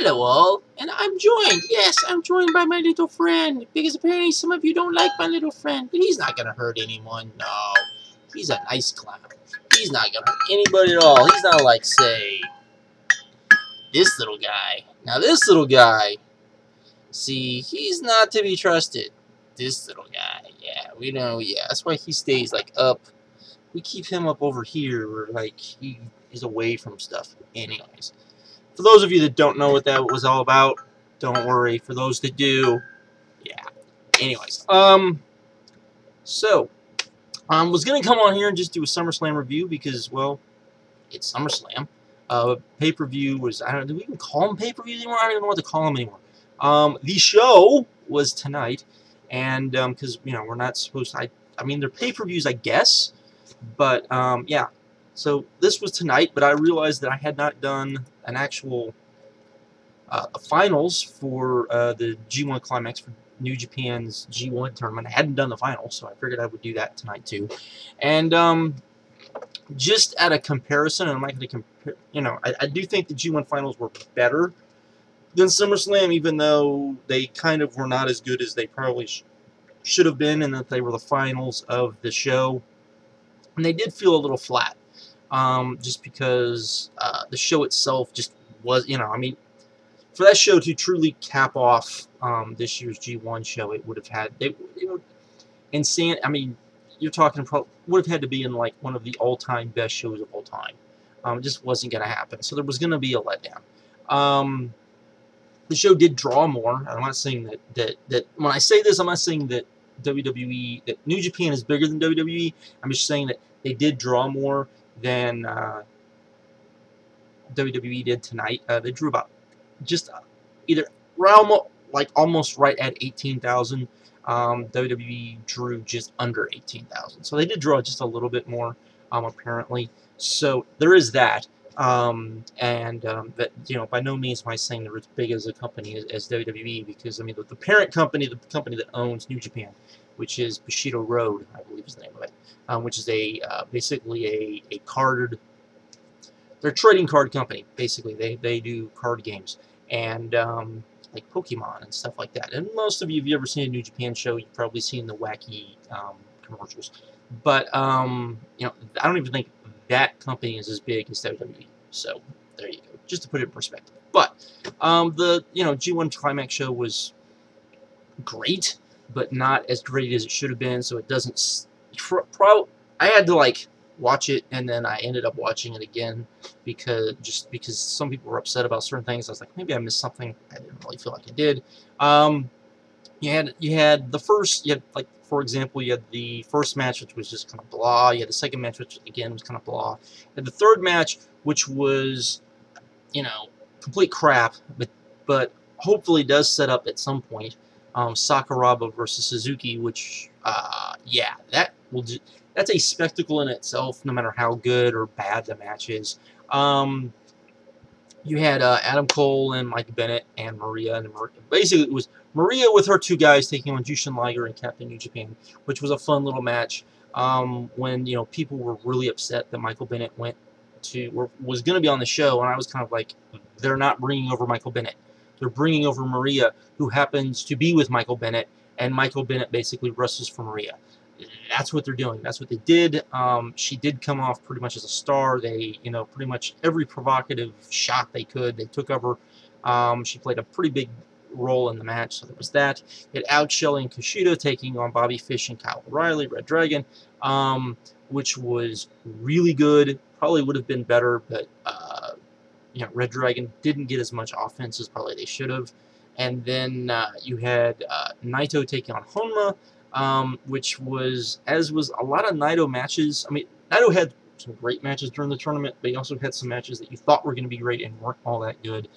Hello all, and I'm joined, yes, I'm joined by my little friend, because apparently some of you don't like my little friend, but he's not gonna hurt anyone, no. He's a nice clown. He's not gonna hurt anybody at all. He's not like, say, this little guy. Now this little guy, see, he's not to be trusted. This little guy, yeah, we know, yeah, that's why he stays, like, up. We keep him up over here, where, like, he is away from stuff. Anyways. For those of you that don't know what that was all about, don't worry. For those that do, yeah. Anyways, was gonna come on here and just do a SummerSlam review because, well, it's SummerSlam. Pay-per-view was, I don't know, do we even call them pay-per-views anymore? I don't even know what to call them anymore. The show was tonight, and because you know we're not supposed to. I mean they're pay-per-views, I guess, but yeah. So this was tonight, but I realized that I had not done an actual finals for the G1 Climax for New Japan's G1 tournament. I hadn't done the finals, so I figured I would do that tonight too. And just at a comparison, and I'm not going to compare, you know, I do think the G1 finals were better than SummerSlam, even though they kind of were not as good as they probably should have been, and that they were the finals of the show. And they did feel a little flat. Just because the show itself just was, you know, I mean, for that show to truly cap off this year's G1 show, it would have had, insane. I mean, you're talking would have had to be in like one of the all-time best shows of all time. It just wasn't going to happen. So there was going to be a letdown. The show did draw more. I'm not saying that when I say this, I'm not saying that WWE, that New Japan is bigger than WWE. I'm just saying that they did draw more than WWE did tonight. They drew about just either almost right at 18,000. WWE drew just under 18,000. So they did draw just a little bit more, apparently. So there is that. That, you know, by no means am I saying they're as big as a company as WWE, because I mean the parent company, the company that owns New Japan, which is Bushido Road, I believe is the name of it, which is basically a card. They're a trading card company. Basically, they do card games and like Pokemon and stuff like that. And most of you, if you ever seen a New Japan show, you've probably seen the wacky commercials. But you know, I don't even think that company is as big as WWE. So there you go, just to put it in perspective. But the G1 Climax show was great, but not as great as it should have been. So it doesn't. I had to like watch it, and then I ended up watching it again because some people were upset about certain things. I was like, maybe I missed something. I didn't really feel like I did. You had the first. You had, like, for example, you had the first match, which was just kind of blah. You had the second match, which again was kind of blah. And the third match, which was, you know, complete crap, but hopefully does set up at some point Sakuraba versus Suzuki, which yeah, that's a spectacle in itself, no matter how good or bad the match is. You had Adam Cole and Mike Bennett and Maria, and basically it was Maria with her two guys taking on Jushin Liger and Captain New Japan, which was a fun little match. When people were really upset that Michael Bennett was going to be on the show, and I was kind of like, they're not bringing over Michael Bennett. They're bringing over Maria, who happens to be with Michael Bennett, and Michael Bennett basically wrestles for Maria. That's what they're doing. That's what they did. She did come off pretty much as a star. They, pretty much every provocative shot they could, they took over. She played a pretty big role in the match, so there was that. You had Alex Shelley and Kushida taking on Bobby Fish and Kyle O'Reilly, Red Dragon, which was really good. Probably would have been better, but Red Dragon didn't get as much offense as probably they should have. And then you had Naito taking on Honma, which was, as was a lot of Naito matches. I mean, Naito had some great matches during the tournament, but he also had some matches that you thought were going to be great and weren't all that good.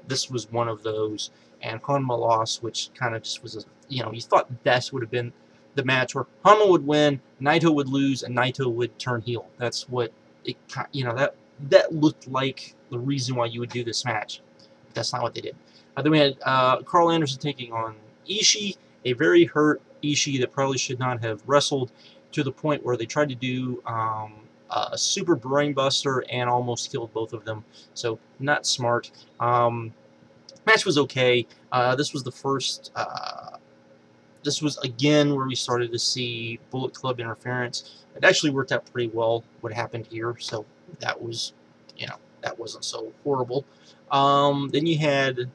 This was one of those, and Honma lost, which kind of just was you thought this would have been the match where Honma would win, Naito would lose, and Naito would turn heel. That's what it, that looked like the reason why you would do this match. But that's not what they did. Then we had Carl Anderson taking on Ishii, a very hurt Ishii that probably should not have wrestled, to the point where they tried to do a super brainbuster and almost killed both of them. So not smart. Match was okay. This was the first. This was again where we started to see Bullet Club interference. It actually worked out pretty well. What happened here, so that was, that wasn't so horrible. Then you had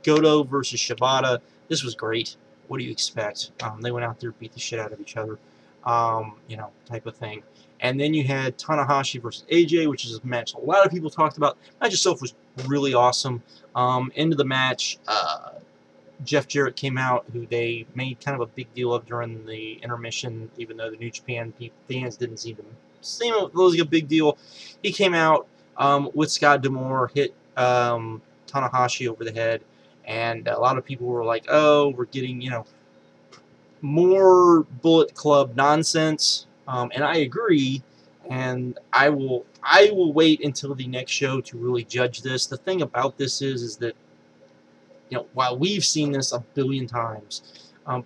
Goto versus Shibata. This was great. What do you expect? They went out there, beat the shit out of each other, type of thing. And then you had Tanahashi versus AJ, which is a match a lot of people talked about. The match itself was really awesome. Into the match, Jeff Jarrett came out, who they made kind of a big deal of during the intermission, even though the New Japan fans didn't seem it was a big deal. He came out with Scott D'Amore, hit Tanahashi over the head, and a lot of people were like, "Oh, we're getting more Bullet Club nonsense," and I agree. And I will wait until the next show to really judge this. The thing about this is that, while we've seen this a billion times,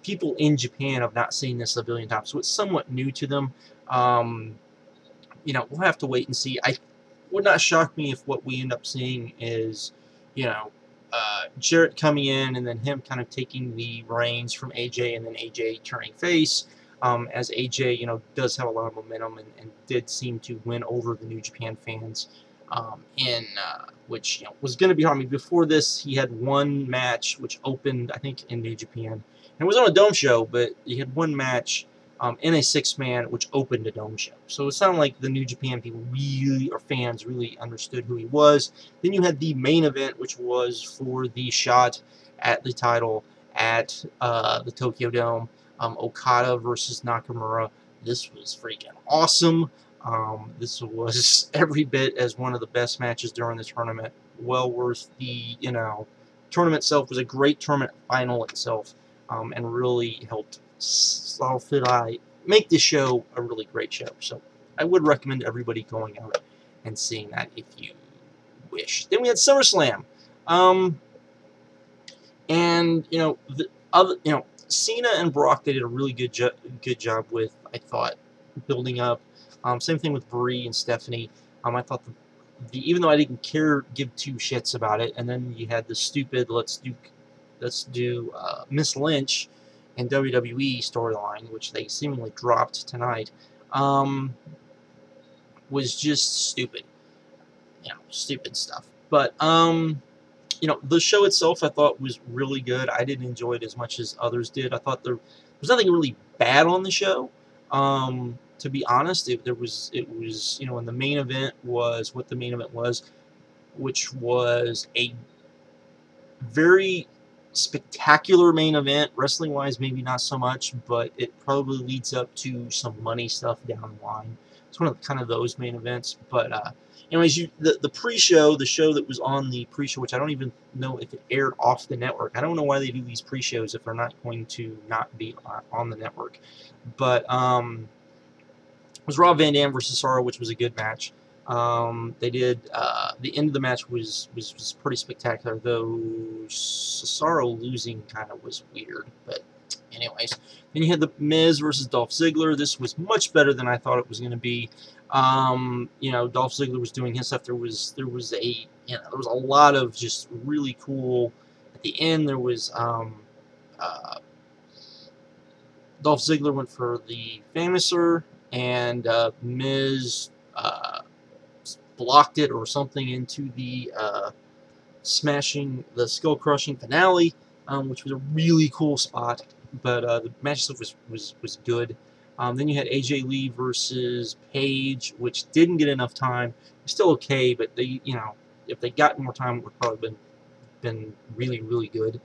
people in Japan have not seen this a billion times, so it's somewhat new to them. We'll have to wait and see. I would not shock me if what we end up seeing is, Jarrett coming in and then him kind of taking the reins from AJ, and then AJ turning face, as AJ, does have a lot of momentum and did seem to win over the New Japan fans. Which was going to be hard. I mean, before this, he had one match which opened, I think, in New Japan. And it was on a dome show, but he had one match in a 6-man which opened a dome show. So it sounded like the New Japan people really, or fans really understood who he was. Then you had the main event, which was for the shot at the title at the Tokyo Dome. Okada versus Nakamura. This was freaking awesome. This was every bit as one of the best matches during the tournament. Well worth the, tournament itself. Was a great tournament final itself, and really helped make this show a really great show. So I would recommend everybody going out and seeing that if you wish. Then we had SummerSlam, and Cena and Brock, they did a really good job with, I thought, building up. Same thing with Brie and Stephanie. I thought even though I didn't give two shits about it, and then you had the stupid let's do Miss Lynch and WWE storyline, which they seemingly dropped tonight, was just stupid. Stupid stuff. But the show itself I thought was really good. I didn't enjoy it as much as others did. I thought there was nothing really bad on the show. To be honest, it was and the main event was what the main event was, which was a very spectacular main event. Wrestling wise, maybe not so much, but it probably leads up to some money stuff down the line. It's one of kind of those main events. But anyways, the pre-show, the show that was on the pre-show, which I don't even know if it aired off the network. I don't know why they do these pre-shows if they're not going to not be on the network. But it was Rob Van Dam versus Cesaro, which was a good match. They did the end of the match was pretty spectacular, though Cesaro losing kind of was weird. But anyways, then you had the Miz versus Dolph Ziggler. This was much better than I thought it was going to be. Dolph Ziggler was doing his stuff. There was a lot of just really cool. At the end, there was Dolph Ziggler went for the Famouser, and Miz blocked it or something into the smashing the skull crushing finale, which was a really cool spot. But the match itself was good. Then you had AJ Lee versus Paige, which didn't get enough time. Still okay, but they, if they got more time, it would probably been really, really good.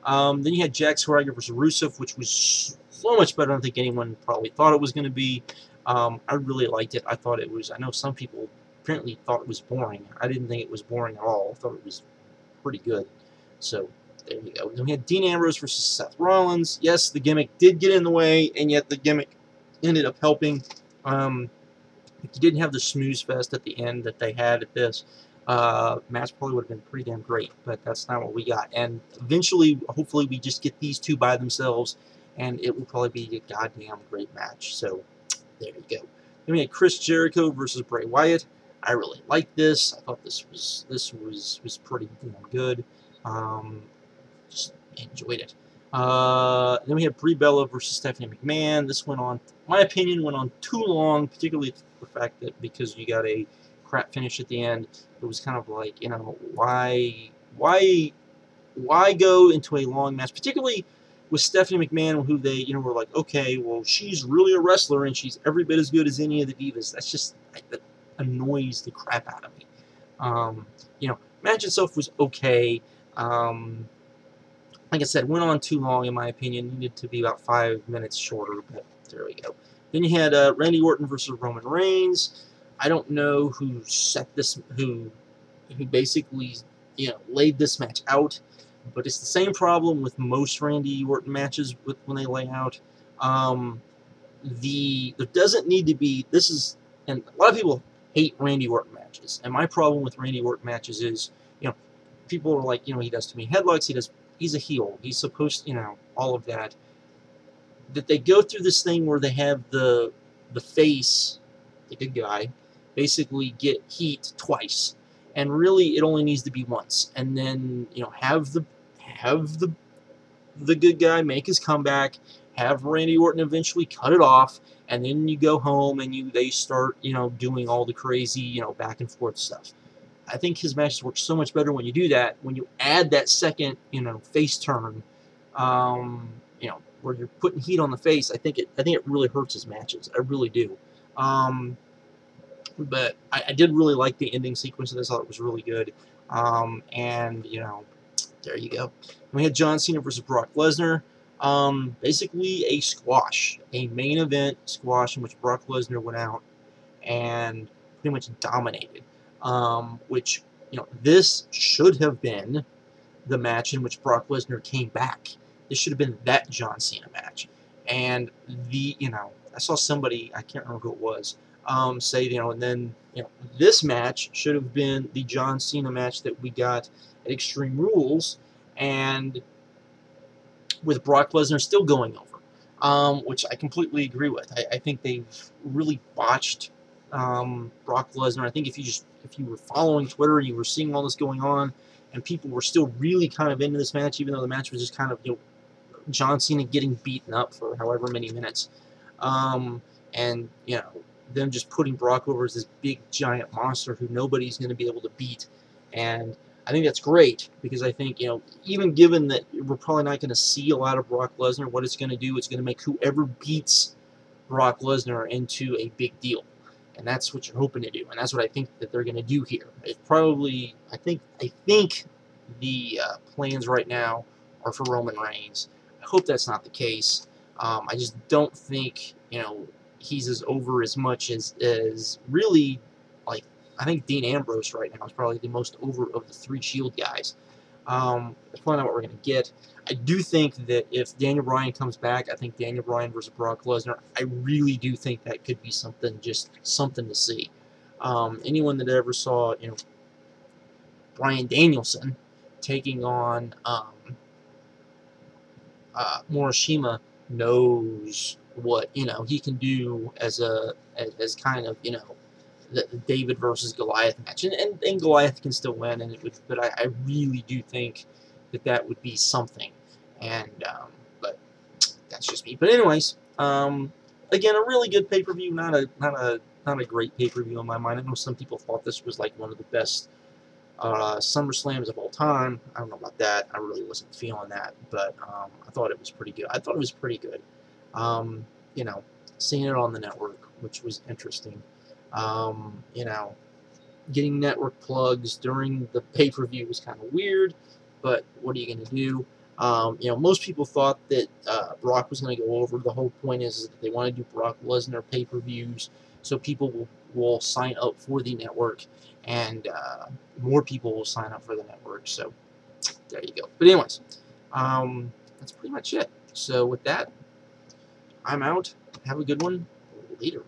Then you had Jack Swagger versus Rusev, which was so much better than I think anyone probably thought it was going to be. I really liked it. I thought it was. I know some people apparently thought it was boring. I didn't think it was boring at all. I thought it was pretty good. So there you go. Then we had Dean Ambrose versus Seth Rollins. Yes, the gimmick did get in the way, and yet the gimmick ended up helping. If you didn't have the snooze fest at the end that they had at this, match probably would have been pretty damn great, but that's not what we got. And eventually, hopefully, we just get these two by themselves, and it will probably be a goddamn great match. So there you go. Then we had Chris Jericho versus Bray Wyatt. I really liked this. I thought this was pretty damn good. Just enjoyed it. Then we had Brie Bella versus Stephanie McMahon. This went on, in my opinion, went on too long, particularly the fact that because you got a crap finish at the end, it was kind of like, you know, why go into a long match, particularly with Stephanie McMahon, who they, you know, were like, okay, well, she's really a wrestler and she's every bit as good as any of the divas. That's just, that annoys the crap out of me. You know, match itself was okay. Like I said, went on too long in my opinion. Needed to be about 5 minutes shorter, but there we go. Then you had Randy Orton versus Roman Reigns. I don't know who set this, who basically, you know, laid this match out, but it's the same problem with most Randy Orton matches when they lay out. There doesn't need to be, this is, and a lot of people hate Randy Orton matches, and my problem with Randy Orton matches is, you know, people are like, you know, he does too many headlocks, he's a heel, he's supposed to, you know, all of that. That they go through this thing where they have the face, the good guy, basically get heat twice, and really it only needs to be once, and then, you know, have the good guy make his comeback, have Randy Orton eventually cut it off, and then you go home and they start, you know, doing all the crazy, you know, back and forth stuff. I think his matches work so much better when you do that, when you add that second, you know, face turn, you know, where you're putting heat on the face. I think it really hurts his matches. I really do. But I did really like the ending sequence of this. I thought it was really good. And, you know, there you go. And we had John Cena versus Brock Lesnar. Basically a squash, a main event squash in which Brock Lesnar went out and pretty much dominated. Which, you know, this should have been the match in which Brock Lesnar came back. This should have been that John Cena match. And you know, I saw somebody, I can't remember who it was, say, you know, and then, you know, this match should have been the John Cena match that we got at Extreme Rules, and with Brock Lesnar still going over, which I completely agree with. I think they've really botched Brock Lesnar. I think if you were following Twitter and you were seeing all this going on, and people were still really kind of into this match, even though the match was just kind of, you know, John Cena getting beaten up for however many minutes, and, you know, them just putting Brock over as this big giant monster who nobody's going to be able to beat. And I think that's great, because I think, you know, even given that we're probably not going to see a lot of Brock Lesnar, what it's going to do, it's going to make whoever beats Brock Lesnar into a big deal. And that's what you're hoping to do, and that's what I think that they're going to do here. It's probably, I think the plans right now are for Roman Reigns. I hope that's not the case. I just don't think, you know, he's as over as much as really, like, I think Dean Ambrose right now is probably the most over of the three Shield guys. Let's find out what we're going to get. I do think that if Daniel Bryan comes back, I think Daniel Bryan versus Brock Lesnar, I really do think that could be something, just something to see. Anyone that ever saw, you know, Bryan Danielson taking on Morishima knows what, you know, he can do as kind of, you know, the David versus Goliath match, and Goliath can still win, and it would, but I really do think that would be something, and but that's just me. But anyways, again, a really good pay-per-view, not a great pay-per-view in my mind. I know some people thought this was like one of the best SummerSlams of all time. I don't know about that. I really wasn't feeling that, but I thought it was pretty good. I thought it was pretty good. You know, seeing it on the network, which was interesting. You know, getting network plugs during the pay-per-view was kind of weird, but what are you going to do? You know, most people thought that Brock was going to go over. The whole point is that they want to do Brock Lesnar pay-per-views, so people will sign up for the network, and more people will sign up for the network. So there you go. But anyways, that's pretty much it. So with that, I'm out. Have a good one. Later.